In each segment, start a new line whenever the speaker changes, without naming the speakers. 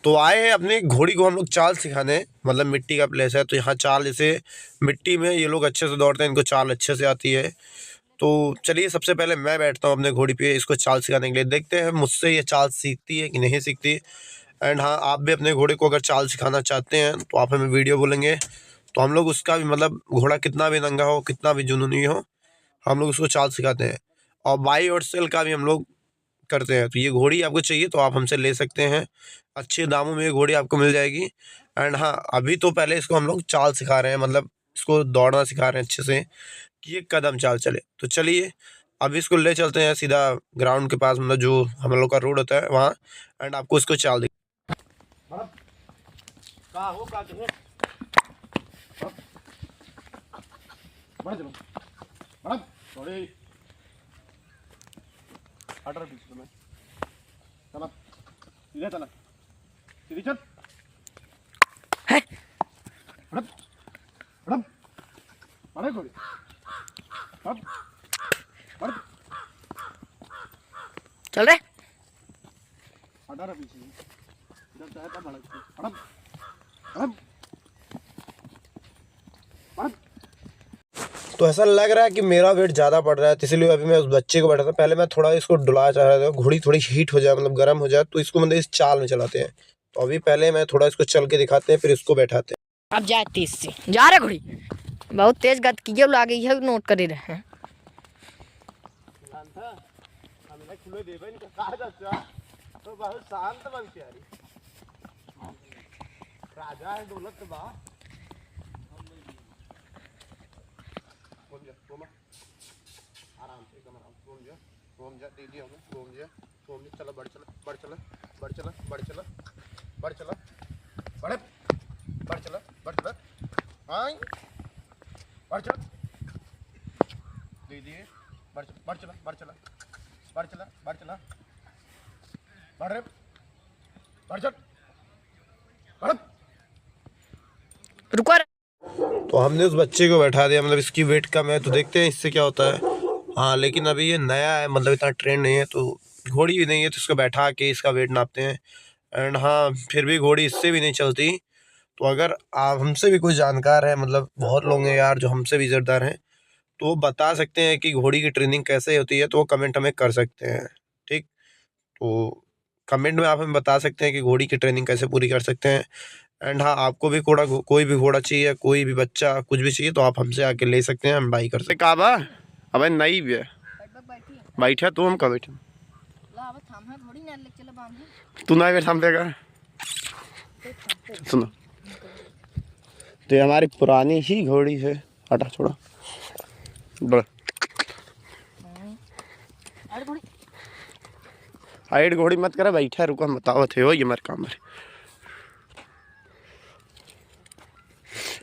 तो आए हैं अपनी घोड़ी को हम लोग चाल सिखाने, मतलब मिट्टी का प्लेस है तो यहाँ चाल, जैसे मिट्टी में ये लोग अच्छे से दौड़ते हैं, इनको चाल अच्छे से आती है। तो चलिए सबसे पहले मैं बैठता हूँ अपने घोड़ी पे इसको चाल सिखाने के लिए, देखते हैं मुझसे ये चाल सीखती है कि नहीं सीखती। एंड हाँ, आप भी अपने घोड़े को अगर चाल सिखाना चाहते हैं तो आप हमें वीडियो बोलेंगे, तो हम लोग उसका भी, मतलब घोड़ा कितना भी नंगा हो, कितना भी जुनूनी हो, हम लोग उसको चाल सिखाते हैं। और बाई और सेल का भी हम लोग करते हैं। तो ये घोड़ी आपको चाहिए तो आप हमसे ले सकते हैं, अच्छे दामों में ये घोड़ी आपको मिल जाएगी। एंड हाँ, अभी तो पहले इसको हम लोग चाल सिखा रहे हैं, मतलब इसको दौड़ना सिखा रहे हैं अच्छे से कि ये कदम चाल चले। तो चलिए अभी इसको ले चलते हैं सीधा ग्राउंड के पास, मतलब जो हम लोग का रोड होता है वहाँ, एंड आपको इसको चाल दिखा।
चल रहे
तो ऐसा लग रहा है कि मेरा वेट ज़्यादा पड़ रहा है, तो इसलिए अभी मैं उस बच्चे को बैठा था। पहले मैं थोड़ा इसको डुला चाह रहा था, घोड़ी थोड़ी हीट हो जाए, मतलब गर्म हो जाए, तो इसको मतलब इस चाल में चलाते हैं। तो अभी पहले मैं थोड़ा इसको चल के दिखाते हैं, फिर इसको बैठाते हैं।
अब जाए तेज से जा रहे घोड़ी, बहुत तेज गति की ला गई है, नोट कर रहे हैं।
बहुत शांत बन के राजा है दौलत बा। आराम से एकदम आराम, घूम जा तेजी होगा, घूम जा, चला, बढ़ चला, बढ़ चला, बढ़ चला, बढ़ चला, बढ़ चला, बढ़ बढ़ चला, बढ़ चला, हाँ बढ़ चला, दीदी बढ़ चला, बढ़ चला, बढ़ चला, बढ़ चला, बढ़ चला, बढ़ रे, बढ़ चल, बढ़।
रुको।
तो हमने उस बच्चे को बैठा दिया, मतलब इसकी वेट कम है, तो देखते हैं इससे क्या होता है। हाँ, लेकिन अभी ये नया है, मतलब इतना ट्रेंड नहीं है, तो घोड़ी भी नहीं है, तो इसको बैठा के इसका वेट नापते हैं। एंड हाँ, फिर भी घोड़ी इससे भी नहीं चलती। तो अगर आप हमसे भी कोई जानकार है, मतलब बहुत लोग हैं यार जो हमसे भी इज़्ज़तदार हैं, तो वो बता सकते हैं कि घोड़ी की ट्रेनिंग कैसे होती है, तो वो कमेंट हमें कर सकते हैं। ठीक, तो कमेंट में आप हमें बता सकते हैं कि घोड़ी की ट्रेनिंग कैसे पूरी कर सकते हैं। एंड हाँ, आपको भी कोई भी घोड़ा चाहिए, कोई भी बच्चा कुछ भी चाहिए, तो आप हमसे आके ले सकते हैं, हम बाई कर सकते हैं। काबा अब नई भी है बैठा, तू हम कब बैठे, तू ना बैठ हम पेगा। सुनो, तो ये हमारी पुरानी ही घोड़ी है, हटा छोड़ा बड़ा हाइट घोड़ी मत करा, बैठा रुको, हम बताओ थे हो, ये हमारे काम है।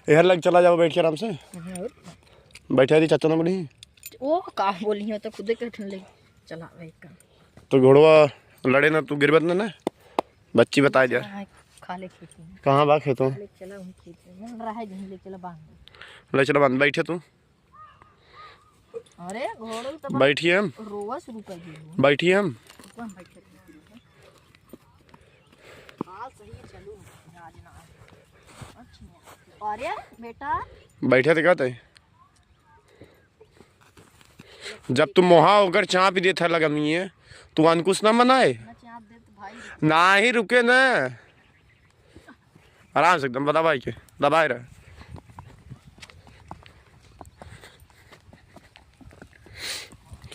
इधर लग चला जाओ, बैठ के आराम से बैठा थी, चाचा ना बोली
वो का बोली हो तो खुद के ले चला भाई का।
तो घोड़वा लड़े ना, तू गिरबत ना, बच्ची बता दिया
खाले खेती
कहाँ बा खेतों,
चला हम खेत में रहा है, ले चला बांध,
ले चला बांध, बैठे तू,
अरे घोड़ो तो
बैठिए, हम
रोवा शुरू कर दी,
बैठिए हम
बैठे। हां सही चलो आज ना। अच्छा अरे बेटा
बैठे थे, कहते जब तुम मोहा होकर चाँप भी देता लगा नहीं है, तू अंकुश ना मनाए ना ही रुके ना, आराम से एकदम दबाई के दबाए रहे।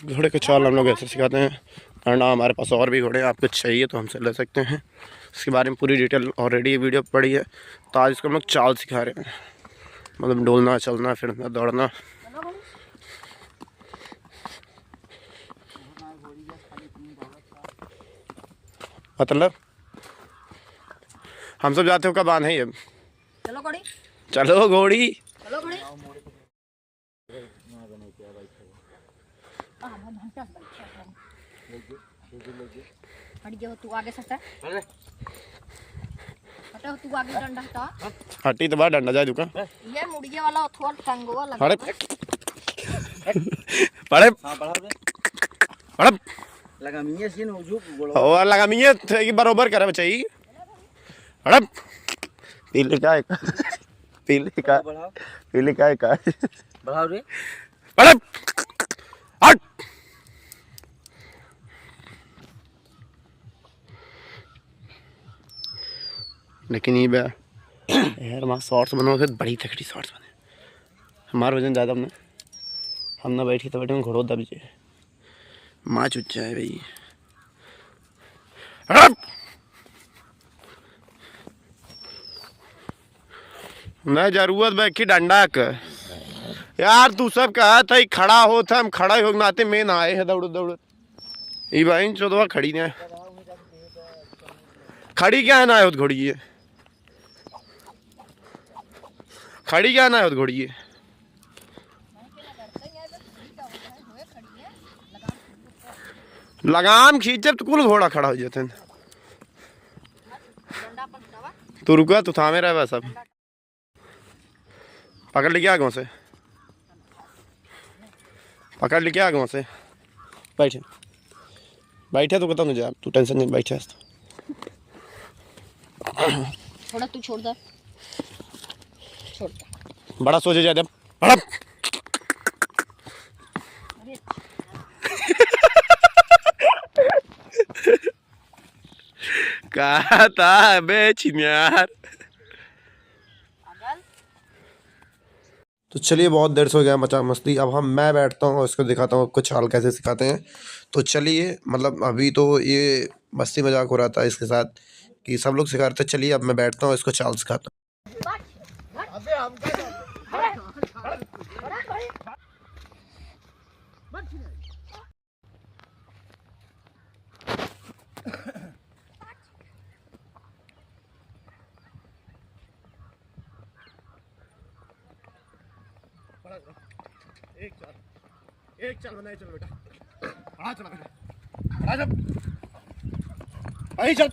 घोड़े को चाल हम लोग ऐसे सिखाते हैं। और ना हमारे पास और भी घोड़े आपको चाहिए तो हमसे ले सकते हैं, इसके बारे में पूरी डिटेल ऑलरेडी ये वीडियो पड़ी है। तो आज इसको हम लोग चाल सिखा रहे हैं, मतलब डोलना, चलना, फिरना, दौड़ना। मतलब हम सब जाते हो कब आना है अब,
चलो घोड़ी,
चलो घोड़ी,
चलो घोड़ी। हट जाओ, तू आगे सटा, हटा तू आगे, डंडा हटा,
हटी तो बाहर डंडा जाए दुका,
ये मुड़िए वाला थोड़ा टंगवा लगा,
अरे पड़े पड़े
लगा मिये सीन हो जो
और लगा मिये थे कि बरोबर करे बचाई, अड़प पीले का है पीले का
बढ़ाओ
पीले का है का
बढ़ाओ रे।
अड़प हट लेकिन ये बे यार वहाँ शॉर्ट्स बनो फिर बड़ी तकड़ी शॉर्ट्स बने हमारा वजन ज़्यादा हमने हम ना बैठी तो बैठे में घोड़ो दब जाए माँ चुच्चा है भाई अड़प मैं जरूरत बैठी डंडा का यार तू सब कहा था खड़ा हो था हम खड़ा ही हो नाते में ना आए है दौड़ दौड़ ये भाई चौदवा खड़ी ने खड़ी क्या है ना आयो घोड़ी ये खड़ी क्या ना आयो घोड़ी ये लगाम खींच जब तो कुल घोड़ा खड़ा हो जाते तू रुका तू थामे रहे सब पकड़ लेके आ गाँव से पकड़ लेके आ गाँव से बैठे बैठे तो बताओ मुझे आप तू टेंशन नहीं बैठे
थोड़ा तू छोड़ दे छोड़ दे
बड़ा सोचे जाते बड़ा
अरे
कहा था बे चिन्यार
अगल
तो चलिए बहुत देर से हो गया मचा मस्ती अब मैं बैठता हूँ और इसको दिखाता हूँ आपको चाल कैसे सिखाते हैं तो चलिए मतलब अभी तो ये मस्ती मजाक हो रहा था इसके साथ कि सब लोग सिखा रहे थे चलिए अब मैं बैठता हूँ इसको चाल सिखाता हूँ एक चाल बनाए चलो बेटा बड़ा चला बेटा बड़ा चल भाई चल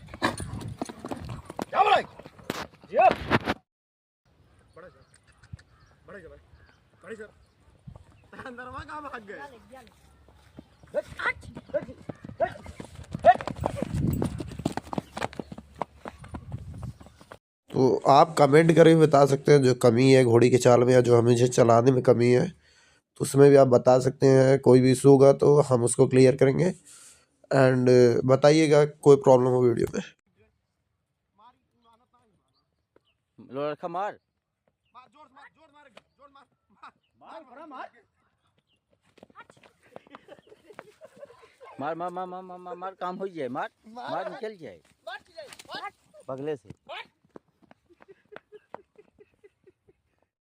क्या बोला जी बड़ा चल बड़े चल बड़े चल अंदर वहां कहां भाग गए तो आप कमेंट करके बता सकते हैं जो कमी है घोड़ी के चाल में या जो हमें चलाने में कमी है तो उसमें भी आप बता सकते हैं कोई भी इशू होगा तो हम उसको क्लियर करेंगे एंड बताइएगा कोई प्रॉब्लम हो वीडियो में
लड़का मार मार मार मार मार मार मार मार काम हो जाए मार मार निकल जाए बगले से